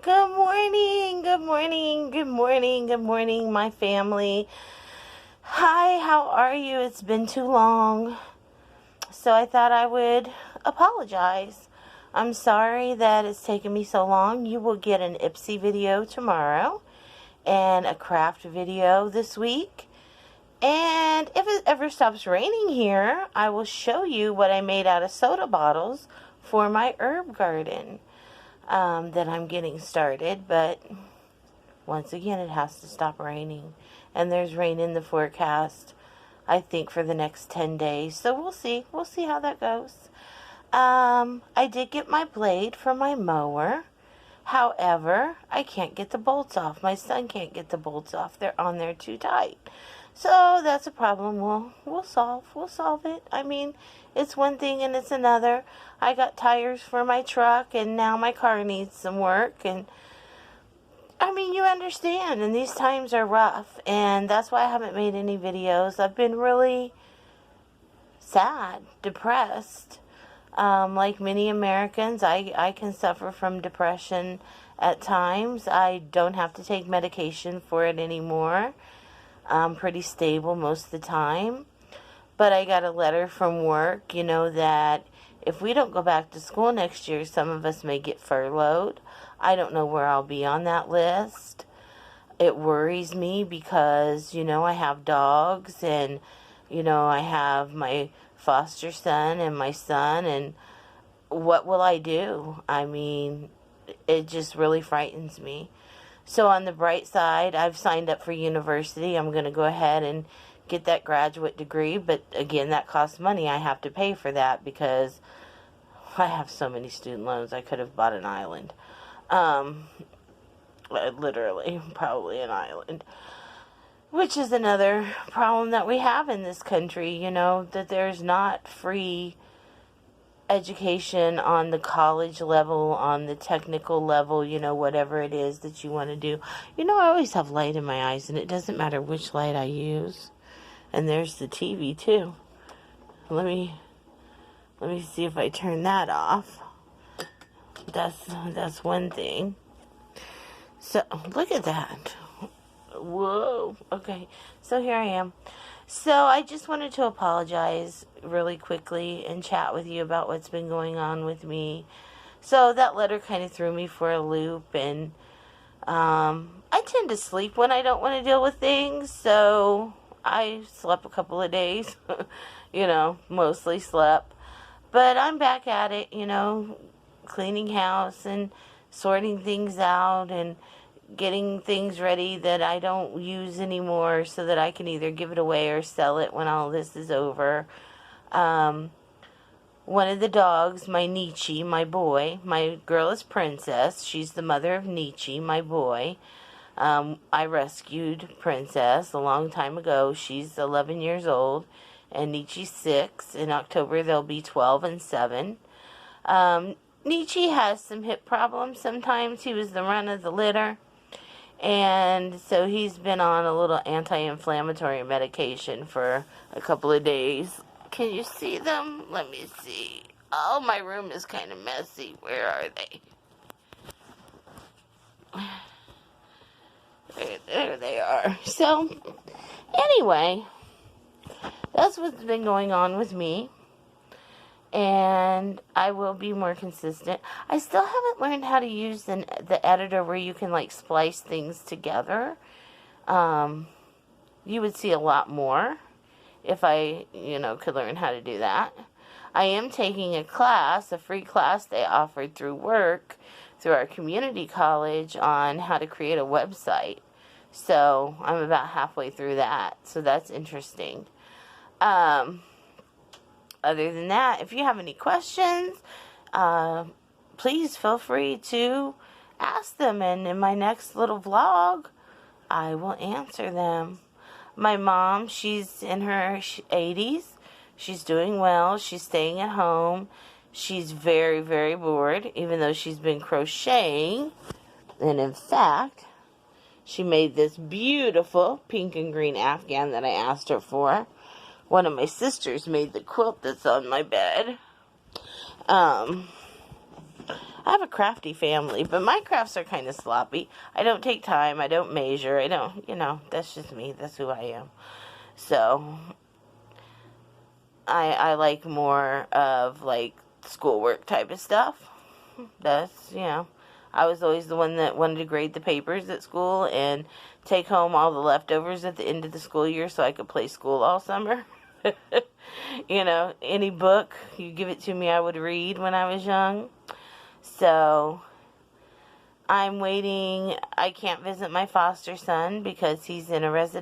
Good morning, good morning, good morning, good morning, my family. Hi, how are you? It's been too long. So I thought I would apologize. I'm sorry that it's taken me so long. You will get an ipsy video tomorrow and a craft video this week. And if it ever stops raining here, I will show you what I made out of soda bottles for my herb garden. That I'm getting started, but once again it has to stop raining, and there's rain in the forecast, I think, for the next 10 days, so we'll see how that goes. I did get my blade for my mower. However, I can't get the bolts off. My son can't get the bolts off. They're on there too tight. So that's a problem we'll solve. We'll solve it. I mean, it's one thing and it's another. I got tires for my truck and now my car needs some work, and I mean, you understand, and these times are rough, and that's why I haven't made any videos. I've been really sad, depressed. Like many Americans, I can suffer from depression at times. I don't have to take medication for it anymore. I'm pretty stable most of the time. But I got a letter from work, that if we don't go back to school next year, some of us may get furloughed. I don't know where I'll be on that list. It worries me because, I have dogs, and, I have my foster son and my son, and what will I do? I mean, it just really frightens me. So on the bright side, I've signed up for university. I'm going to go ahead and get that graduate degree, but again, that costs money. I have to pay for that because I have so many student loans. I could have bought an island. Literally, probably an island. Which is another problem that we have in this country, that there's not free education on the college level, on the technical level, whatever it is that you want to do. I always have light in my eyes, and it doesn't matter which light I use. And there's the TV too. Let me see if I turn that off. That's one thing. So, look at that. Whoa. Okay. So here I am. So I just wanted to apologize really quickly and chat with you about what's been going on with me. So that letter kind of threw me for a loop, and I tend to sleep when I don't want to deal with things, so I slept a couple of days, mostly slept. But I'm back at it, cleaning house and sorting things out and getting things ready that I don't use anymore so that I can either give it away or sell it when all this is over. One of the dogs, my Nietzsche, my boy, my girl is Princess. She's the mother of Nietzsche, my boy. I rescued Princess a long time ago. She's 11 years old, and Nietzsche's 6. In October, they'll be 12 and 7. Nietzsche has some hip problems sometimes. He was the run of the litter. And so he's been on a little anti-inflammatory medication for a couple of days. Can you see them? Let me see. Oh, my room is kind of messy. Where are they? There they are. So, anyway, that's what's been going on with me. And I will be more consistent. I still haven't learned how to use the editor where you can splice things together. You would see a lot more if I, could learn how to do that. I am taking a class, a free class they offered through work, through our community college, on how to create a website. So I'm about halfway through that. So that's interesting. Other than that, if you have any questions, please feel free to ask them. And in my next little vlog, I will answer them. My mom, she's in her 80s. She's doing well. She's staying at home. She's very, very bored, even though she's been crocheting. And in fact, she made this beautiful pink and green Afghan that I asked her for. One of my sisters made the quilt that's on my bed. I I have a crafty family, but my crafts are kind of sloppy. I don't take time. I don't measure. I don't, that's just me. That's who I am. So, I like more of, like, schoolwork type of stuff. That's, I was always the one that wanted to grade the papers at school and take home all the leftovers at the end of the school year so I could play school all summer. Any book you give it to me, I would read when I was young. So, I'm waiting. I can't visit my foster son because he's in a residential